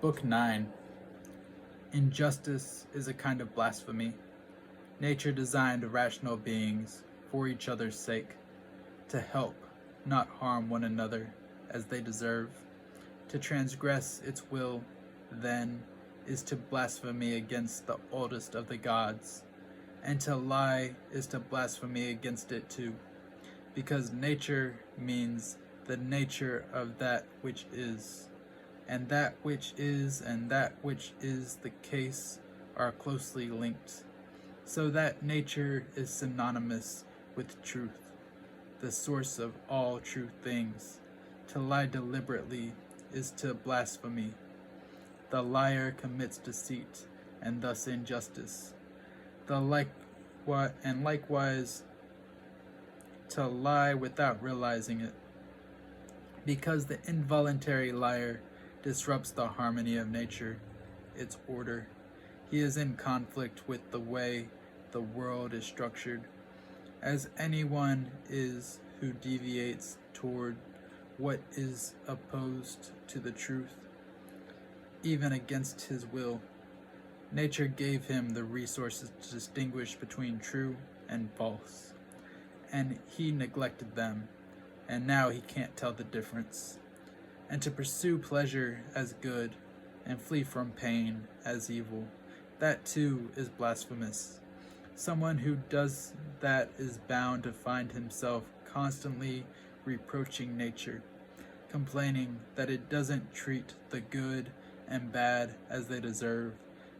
Book 9. Injustice is a kind of blasphemy. Nature designed rational beings for each other's sake, to help, not harm one another as they deserve. To transgress its will, then, is to blaspheme against the oldest of the gods, and to lie is to blaspheme against it too, because nature means the nature of that which is, and that which is and that which is the case are closely linked, so that nature is synonymous with truth, the source of all true things. To lie deliberately is to blaspheme. The liar commits deceit and thus injustice. Likewise, to lie without realizing it, because the involuntary liar disrupts the harmony of nature, its order. He is in conflict with the way the world is structured, as anyone is who deviates toward what is opposed to the truth, even against his will. Nature gave him the resources to distinguish between true and false, and he neglected them, and now he can't tell the difference. And to pursue pleasure as good and flee from pain as evil, that too is blasphemous. Someone who does that is bound to find himself constantly reproaching nature, complaining that it doesn't treat the good and bad as they deserve,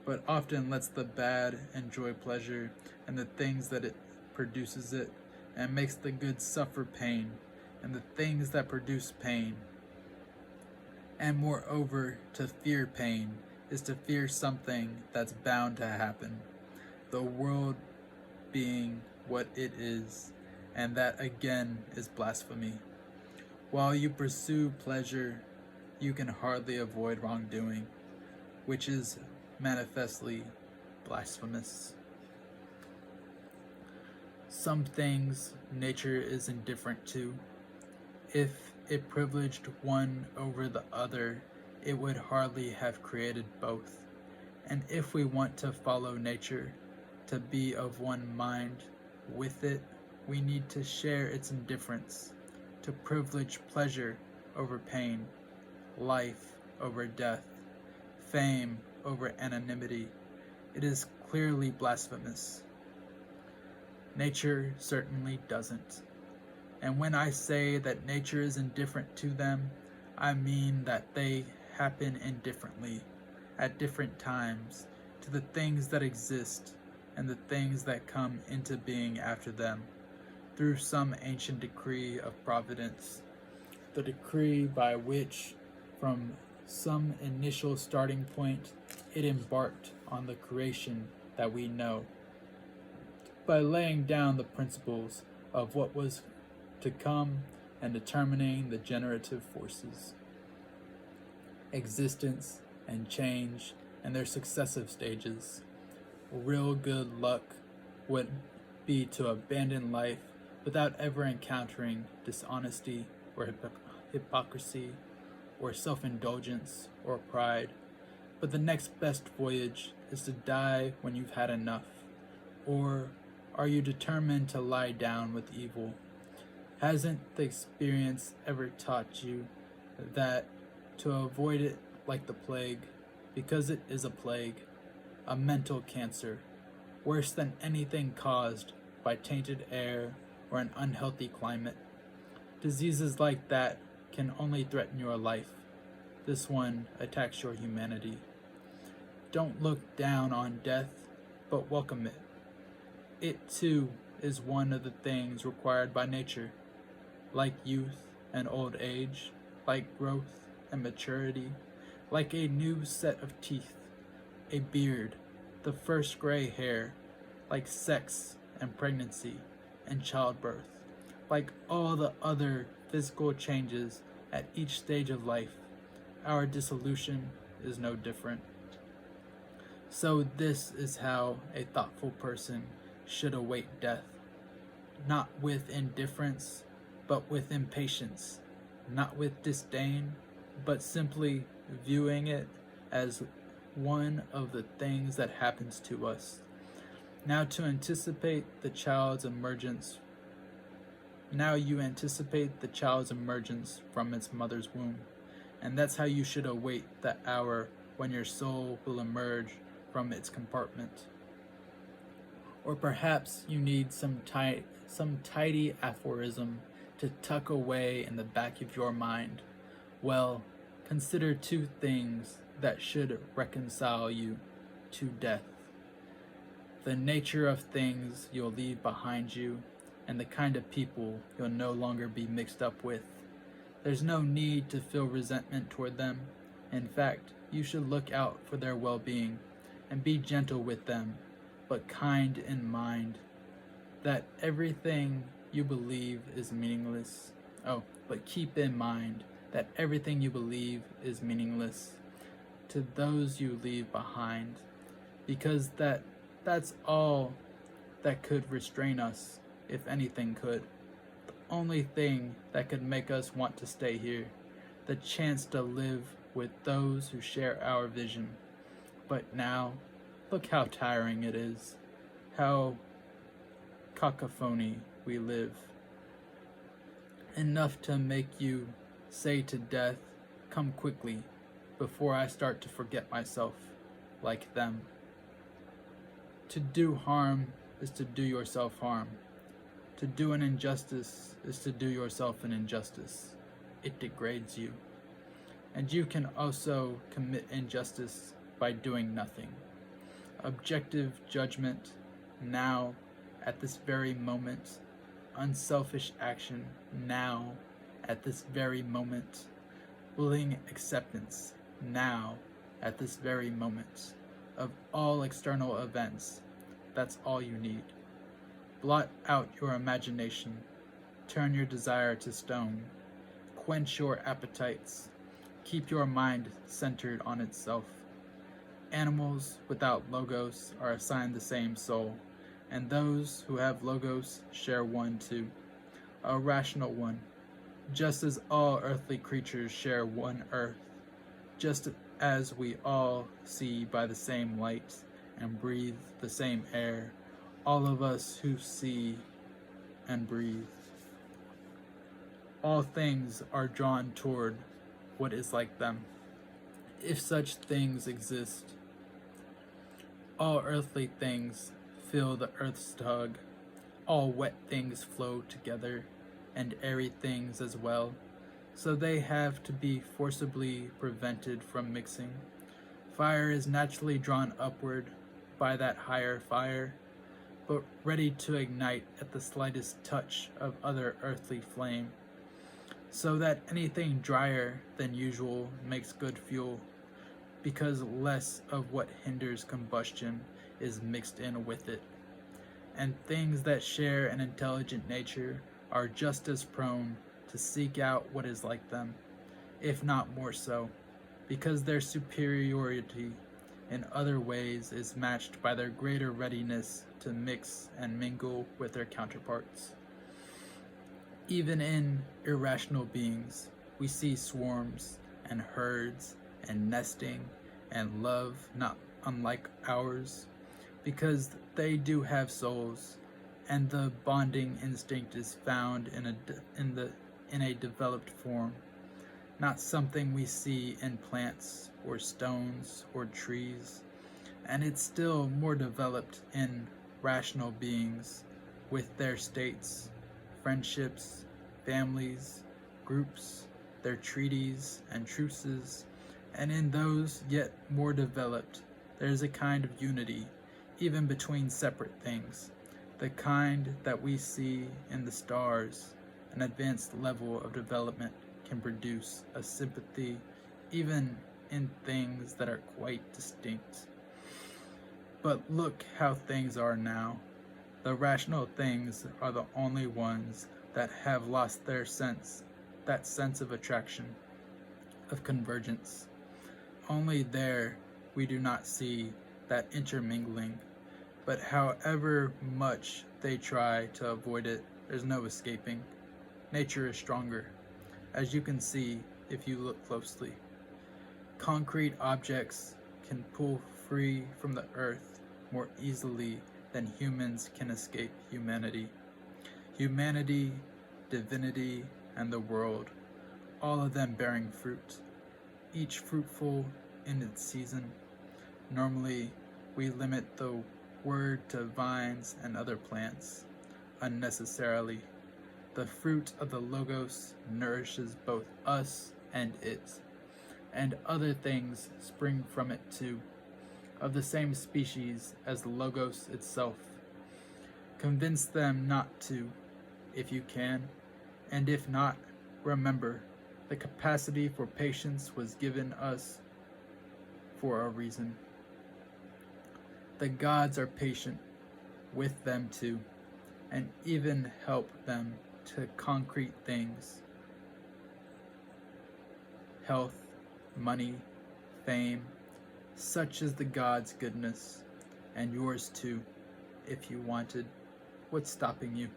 but often lets the bad enjoy pleasure and the things that it produces it, and makes the good suffer pain and the things that produce pain. And moreover, to fear pain is to fear something that's bound to happen, the world being what it is, and that again is blasphemy. While you pursue pleasure, you can hardly avoid wrongdoing, which is manifestly blasphemous. Some things nature is indifferent to. If it privileged one over the other, it would hardly have created both. And if we want to follow nature, to be of one mind with it, we need to share its indifference, to privilege pleasure over pain, life over death, fame over anonymity. It is clearly blasphemous. Nature certainly doesn't. And when I say that nature is indifferent to them, I mean that they happen indifferently, at different times, to the things that exist and the things that come into being after them, through some ancient decree of providence, the decree by which, from some initial starting point, it embarked on the creation that we know, by laying down the principles of what was to come and determining the generative forces, existence and change and their successive stages. Real good luck would be to abandon life without ever encountering dishonesty or hypocrisy or self-indulgence or pride. But the next best voyage is to die when you've had enough. Or are you determined to lie down with evil? Hasn't the experience ever taught you that to avoid it like the plague, because it is a plague, a mental cancer, worse than anything caused by tainted air or an unhealthy climate? Diseases like that can only threaten your life. This one attacks your humanity. Don't look down on death, but welcome it. It too is one of the things required by nature. Like youth and old age, like growth and maturity, like a new set of teeth, a beard, the first gray hair, like sex and pregnancy and childbirth, like all the other physical changes at each stage of life, our dissolution is no different. So this is how a thoughtful person should await death, not with indifference, but with impatience, not with disdain, but simply viewing it as one of the things that happens to us. Now to anticipate the child's emergence Now you anticipate the child's emergence from its mother's womb, and that's how you should await the hour when your soul will emerge from its compartment. Or perhaps you need some tidy aphorism to tuck away in the back of your mind. Well, consider two things that should reconcile you to death: the nature of things you'll leave behind you, and the kind of people you'll no longer be mixed up with. There's no need to feel resentment toward them. In fact, you should look out for their well-being and be gentle with them, but kind in mind. That everything you believe is meaningless. But keep in mind that everything you believe is meaningless to those you leave behind, because that's all that could restrain us, if anything could. The only thing that could make us want to stay here, the chance to live with those who share our vision. But now, look how tiring it is, how cacophony we live. Enough to make you say to death, "Come quickly, before I start to forget myself, like them." To do harm is to do yourself harm. To do an injustice is to do yourself an injustice. It degrades you. And you can also commit injustice by doing nothing. Objective judgment, now, at this very moment. Unselfish action, now, at this very moment. Willing acceptance, now, at this very moment, of all external events. That's all you need. Blot out your imagination. Turn your desire to stone. Quench your appetites. Keep your mind centered on itself. Animals without logos are assigned the same soul, and those who have logos share one too, a rational one, just as all earthly creatures share one earth, just as we all see by the same light and breathe the same air, all of us who see and breathe. All things are drawn toward what is like them, if such things exist. All earthly things feel the earth's tug. All wet things flow together, and airy things as well, so they have to be forcibly prevented from mixing. Fire is naturally drawn upward by that higher fire, but ready to ignite at the slightest touch of other earthly flame, so that anything drier than usual makes good fuel, because less of what hinders combustion is mixed in with it. And things that share an intelligent nature are just as prone to seek out what is like them, if not more so, because their superiority in other ways is matched by their greater readiness to mix and mingle with their counterparts. Even in irrational beings, we see swarms and herds and nesting and love not unlike ours, because they do have souls, and the bonding instinct is found in a developed form, not something we see in plants or stones or trees, and it's still more developed in rational beings with their states, friendships, families, groups, their treaties and truces, and in those yet more developed, there is a kind of unity, even between separate things, the kind that we see in the stars. An advanced level of development can produce a sympathy even in things that are quite distinct. But look how things are now. The rational things are the only ones that have lost that sense of attraction, of convergence. Only there we do not see that intermingling, but however much they try to avoid it, there's no escaping. Nature is stronger, as you can see if you look closely. Concrete objects can pull free from the earth more easily than humans can escape humanity. Humanity, divinity, and the world, all of them bearing fruit, each fruitful in its season. Normally, we limit the word to vines and other plants unnecessarily. The fruit of the Logos nourishes both us and it, and other things spring from it too, of the same species as the Logos itself. Convince them not to, if you can, and if not, remember, the capacity for patience was given us for a reason. The gods are patient with them too, and even help them to concrete things. Health, money, fame, such is the gods' goodness, and yours too, if you wanted. What's stopping you?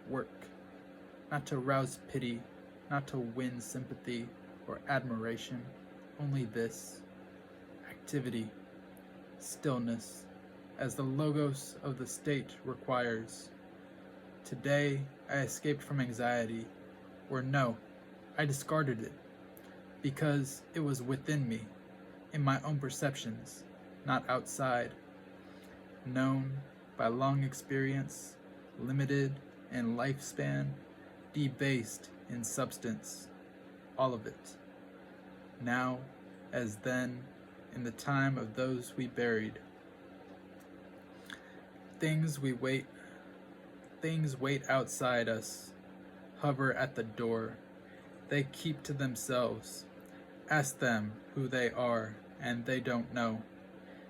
Work, not to rouse pity, not to win sympathy or admiration, only this: activity, stillness, as the Logos of the state requires. Today, I escaped from anxiety, or no, I discarded it, because it was within me, in my own perceptions, not outside. Known by long experience, limited in lifespan, debased in substance, all of it. Now, as then, in the time of those we buried. Things wait outside us, hover at the door. They keep to themselves. Ask them who they are, and they don't know.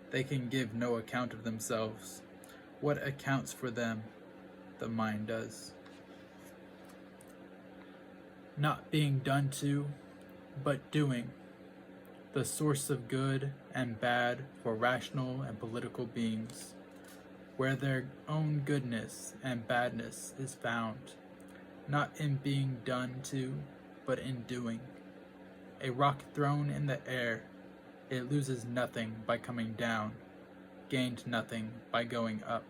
They can give no account of themselves. What accounts for them? The mind does. Not being done to, but doing. The source of good and bad for rational and political beings, where their own goodness and badness is found, not in being done to, but in doing. A rock thrown in the air, it loses nothing by coming down, gained nothing by going up.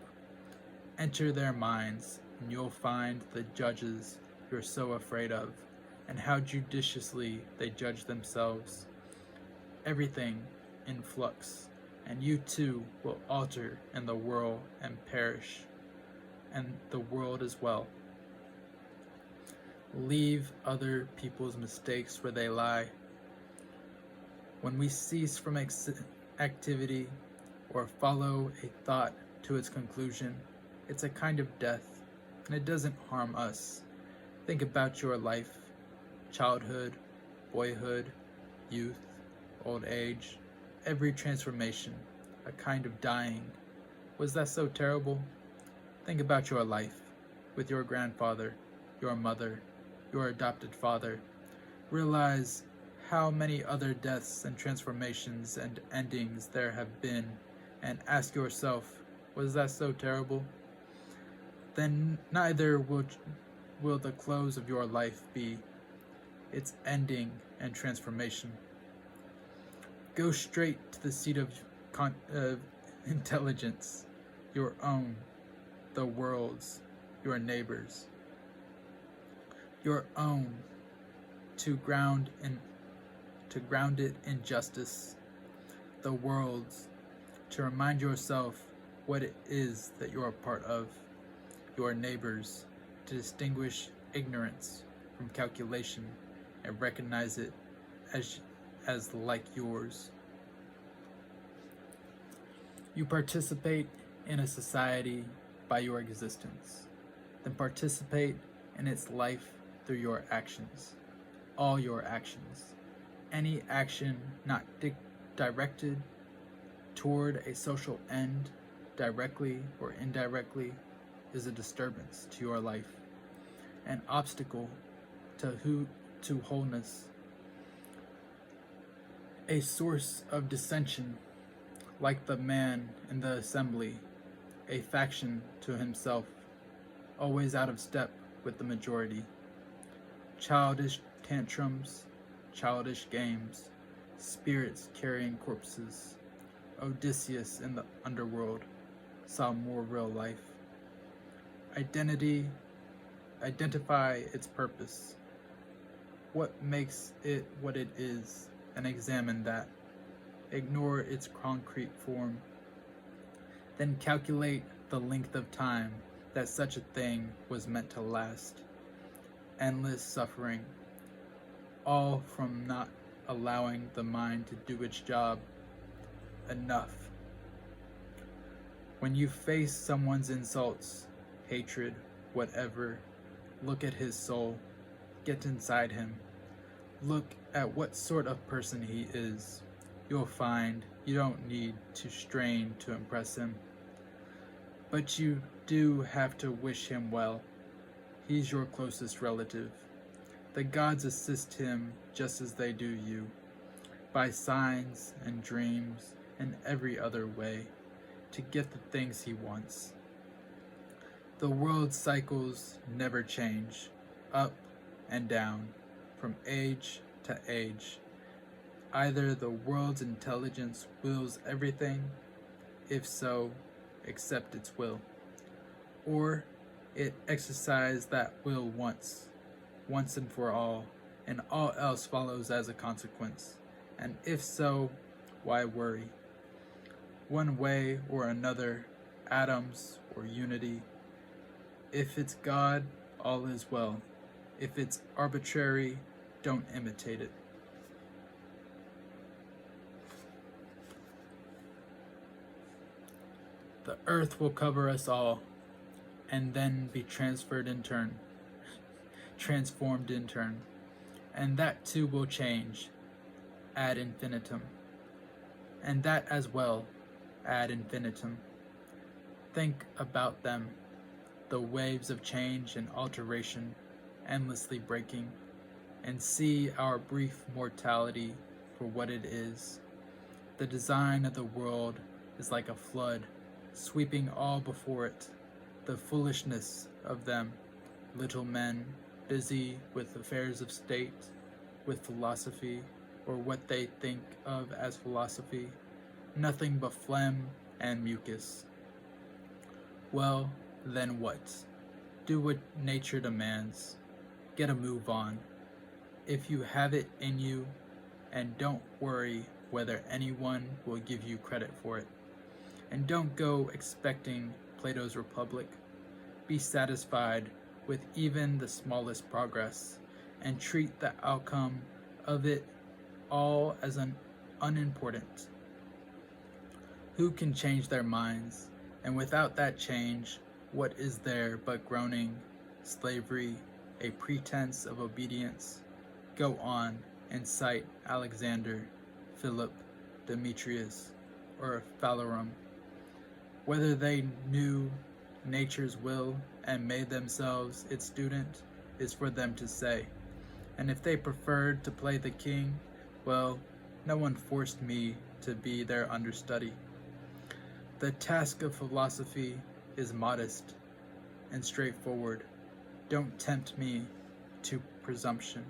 Enter their minds, and you'll find the judges you're so afraid of, and how judiciously they judge themselves. Everything in flux, and you too will alter in the whirl and perish, and the world as well. Leave other people's mistakes where they lie. When we cease from activity or follow a thought to its conclusion, it's a kind of death, and it doesn't harm us. Think about your life, childhood, boyhood, youth, old age, every transformation, a kind of dying. Was that so terrible? Think about your life, with your grandfather, your mother, your adopted father. Realize how many other deaths and transformations and endings there have been, and ask yourself, was that so terrible? Then neither will the close of your life be, its ending and transformation. Go straight to the seat of intelligence, your own, the world's, your neighbors. Your own, to ground it in justice. The world's, to remind yourself what it is that you're a part of. Your neighbors, to distinguish ignorance from calculation and recognize it as like yours. You participate in a society by your existence, then participate in its life through your actions, all your actions. Any action not directed toward a social end, directly or indirectly, is a disturbance to your life, an obstacle to wholeness, a source of dissension, like the man in the assembly, a faction to himself, always out of step with the majority. Childish tantrums, childish games, spirits carrying corpses. Odysseus in the underworld saw more real life. Identify its purpose. What makes it what it is, and examine that. Ignore its concrete form. Then calculate the length of time that such a thing was meant to last. Endless suffering, all from not allowing the mind to do its job. Enough. When you face someone's insults, hatred, whatever, look at his soul. Get inside him. Look at what sort of person he is. You'll find you don't need to strain to impress him. But you do have to wish him well. He's your closest relative. The gods assist him just as they do you, by signs and dreams and every other way, to get the things he wants. The world's cycles never change, up and down, from age to age. Either the world's intelligence wills everything, if so, accept its will, or it exercised that will once and for all, and all else follows as a consequence. And if so, why worry? One way or another, atoms or unity. If it's God, all is well. If it's arbitrary, don't imitate it. The earth will cover us all, and then be transformed in turn. And that too will change, ad infinitum. And that as well, ad infinitum. Think about them, the waves of change and alteration, endlessly breaking, and see our brief mortality for what it is. The design of the world is like a flood, sweeping all before it, the foolishness of them, little men, busy with affairs of state, with philosophy, or what they think of as philosophy, nothing but phlegm and mucus. Well, then what? Do what nature demands. Get a move on. If you have it in you, and don't worry whether anyone will give you credit for it. And don't go expecting Plato's Republic. Be satisfied with even the smallest progress, and treat the outcome of it all as unimportant. Who can change their minds? And without that change, what is there but groaning, slavery, a pretense of obedience? Go on and cite Alexander, Philip, Demetrius, or Phalerum. Whether they knew nature's will and made themselves its student is for them to say. And if they preferred to play the king, well, no one forced me to be their understudy. The task of philosophy is modest and straightforward. Don't tempt me to presumption.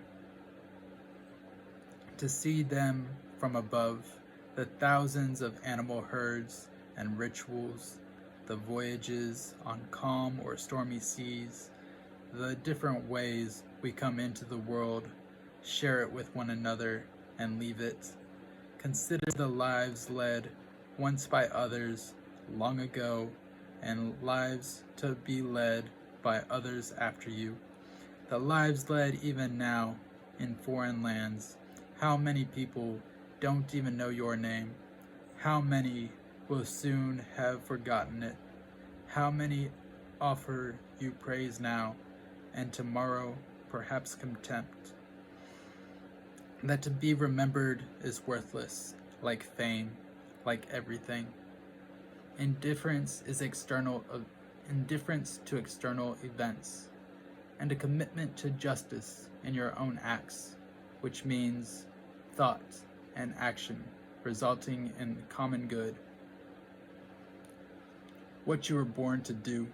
To see them from above, the thousands of animal herds and rituals, the voyages on calm or stormy seas, the different ways we come into the world, share it with one another, and leave it. Consider the lives led once by others long ago, and lives to be led by others after you. The lives led even now in foreign lands. How many people don't even know your name? How many will soon have forgotten it? How many offer you praise now, and tomorrow perhaps contempt? That to be remembered is worthless, like fame, like everything. Indifference to external events, and a commitment to justice in your own acts, which means thought and action resulting in common good. What you were born to do.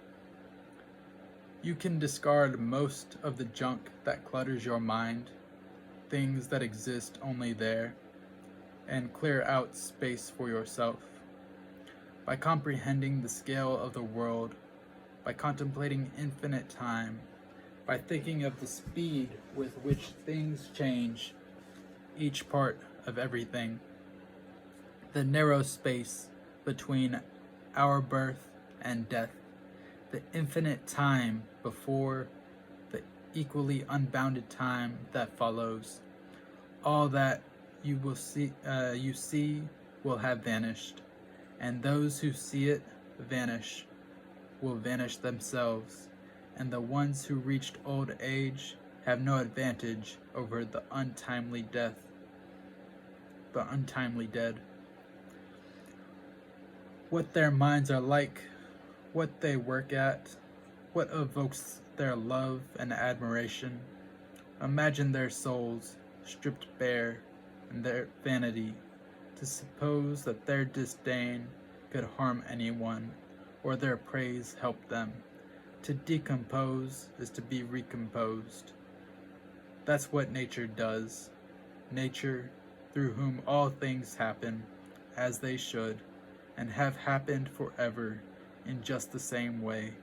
You can discard most of the junk that clutters your mind, things that exist only there. and clear out space for yourself. By comprehending the scale of the world, by contemplating infinite time, by thinking of the speed with which things change, each part of everything, the narrow space between our birth and death, the infinite time before, the equally unbounded time that follows, all that you see will have vanished, and those who see it vanish will vanish themselves, and the ones who reached old age have no advantage over the untimely dead. What their minds are like, what they work at, what evokes their love and admiration. Imagine their souls stripped bare and their vanity, to suppose that their disdain could harm anyone, or their praise help them. To decompose is to be recomposed. That's what nature does. Nature, through whom all things happen as they should, and have happened forever in just the same way,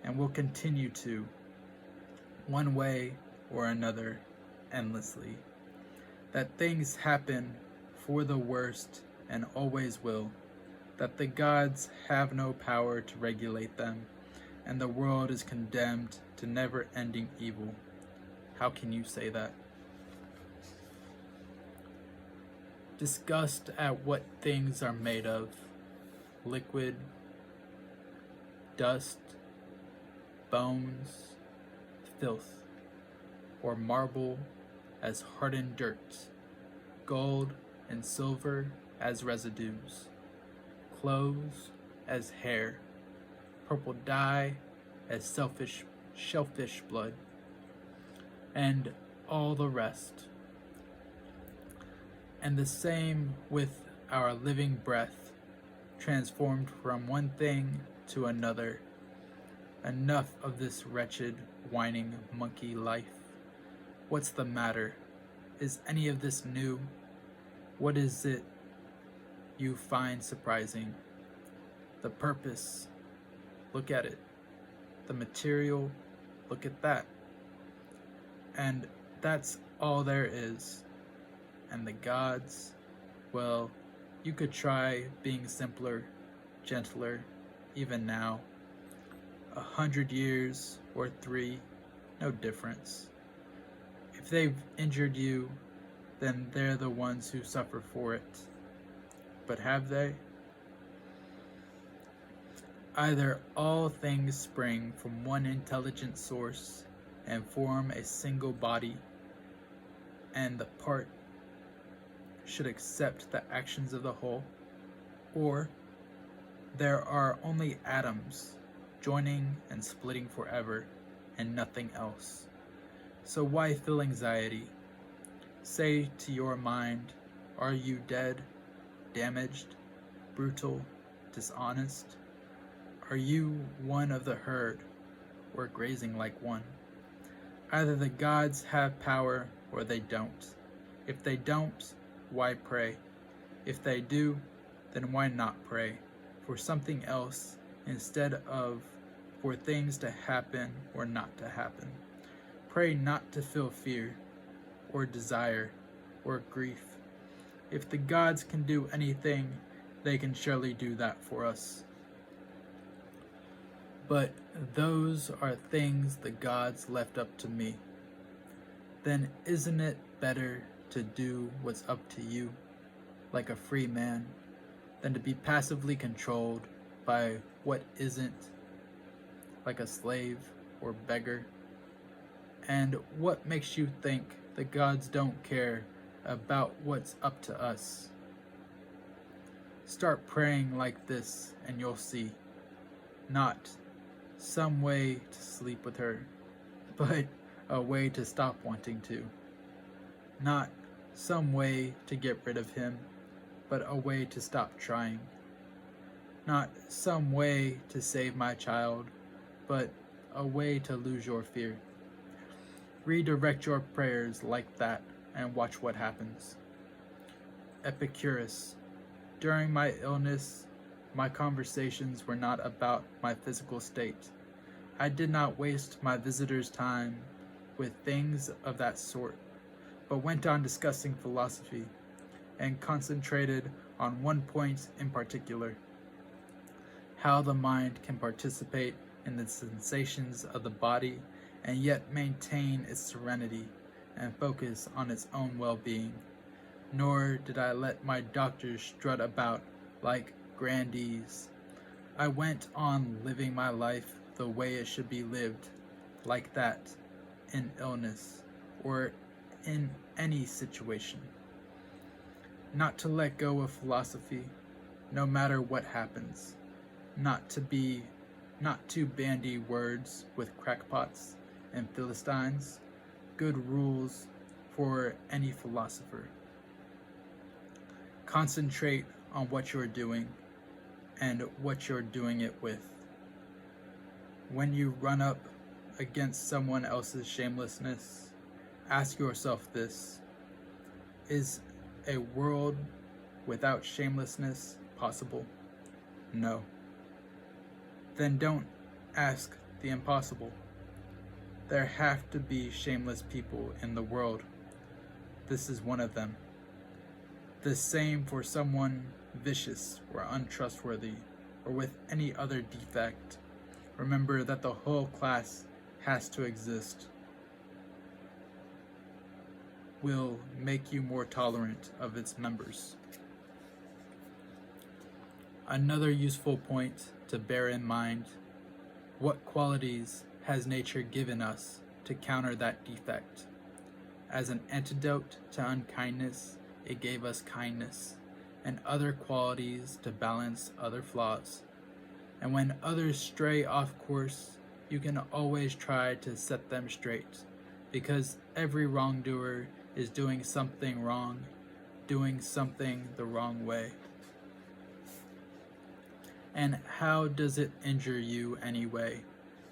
and will continue to, one way or another, endlessly. That things happen for the worst and always will, that the gods have no power to regulate them, and the world is condemned to never-ending evil. How can you say that? Disgust at what things are made of: liquid, dust, bones, filth, or marble as hardened dirt, gold and silver as residues, clothes as hair, purple dye as shellfish blood, and all the rest. And the same with our living breath, transformed from one thing to another. Enough of this wretched, whining monkey life. What's the matter? Is any of this new? What is it you find surprising? The purpose, look at it. The material, look at that. And that's all there is. And the gods, well, you could try being simpler, gentler, even now. 100 years or 3, no difference. If they've injured you, then they're the ones who suffer for it. But have they? Either all things spring from one intelligent source and form a single body, and the part should accept the actions of the whole, or there are only atoms joining and splitting forever and nothing else. So why feel anxiety? Say to your mind, are you dead, damaged, brutal, dishonest? Are you one of the herd, or grazing like one? Either the gods have power or they don't. If they don't, why pray? If they do, then why not pray for something else instead of for things to happen or not to happen? Pray not to feel fear or desire or grief. If the gods can do anything, they can surely do that for us. But those are things the gods left up to me. Then isn't it better to do what's up to you, like a free man, than to be passively controlled by what isn't, like a slave or beggar? And what makes you think the gods don't care about what's up to us? Start praying like this and you'll see. Not some way to sleep with her, but a way to stop wanting to. Not some way to get rid of him, but a way to stop trying. Not some way to save my child, but a way to lose your fear. Redirect your prayers like that and watch what happens. Epicurus. During my illness, my conversations were not about my physical state. I did not waste my visitors' time with things of that sort, but went on discussing philosophy, and concentrated on one point in particular: how the mind can participate in the sensations of the body and yet maintain its serenity and focus on its own well-being. Nor did I let my doctors strut about like grandees. I went on living my life the way it should be lived, like that, in illness or in any situation. Not to let go of philosophy, no matter what happens. Not to bandy words with crackpots and Philistines. Good rules for any philosopher. Concentrate on what you're doing and what you're doing it with. When you run up against someone else's shamelessness, ask yourself this: is a world without shamelessness possible? No. Then don't ask the impossible. There have to be shameless people in the world. This is one of them. The same for someone vicious or untrustworthy or with any other defect. Remember that the whole class has to exist. Will make you more tolerant of its members. Another useful point to bear in mind: what qualities has nature given us to counter that defect? As an antidote to unkindness, it gave us kindness and other qualities to balance other flaws. And when others stray off course, you can always try to set them straight, because every wrongdoer is doing something wrong, doing something the wrong way. And how does it injure you anyway?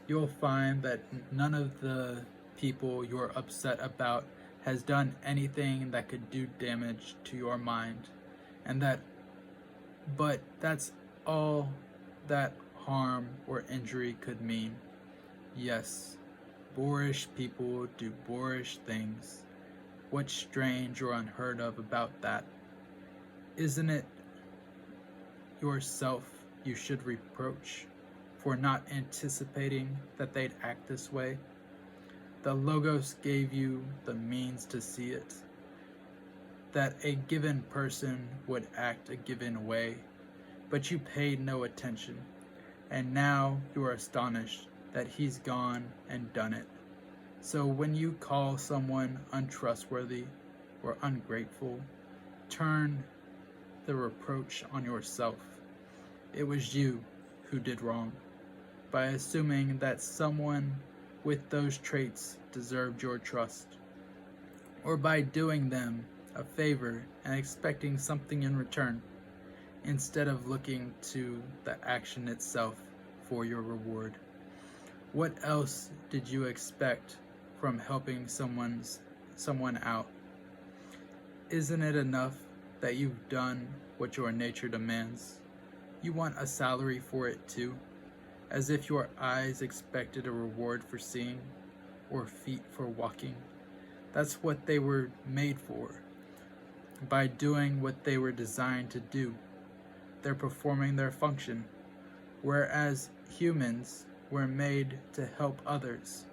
You'll find that none of the people you're upset about has done anything that could do damage to your mind, but that's all that harm or injury could mean. Yes, boorish people do boorish things. What's strange or unheard of about that? Isn't it yourself you should reproach for not anticipating that they'd act this way? The Logos gave you the means to see it, that a given person would act a given way, but you paid no attention, and now you are astonished that he's gone and done it. So when you call someone untrustworthy or ungrateful, turn the reproach on yourself. It was you who did wrong, by assuming that someone with those traits deserved your trust, or by doing them a favor and expecting something in return, instead of looking to the action itself for your reward. What else did you expect from helping someone out? Isn't it enough that you've done what your nature demands? You want a salary for it too, as if your eyes expected a reward for seeing, or feet for walking. That's what they were made for. By doing what they were designed to do, they're performing their function, whereas humans were made to help others.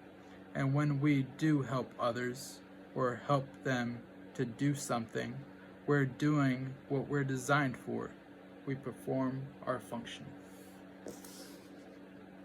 And when we do help others, or help them to do something, we're doing what we're designed for. We perform our function.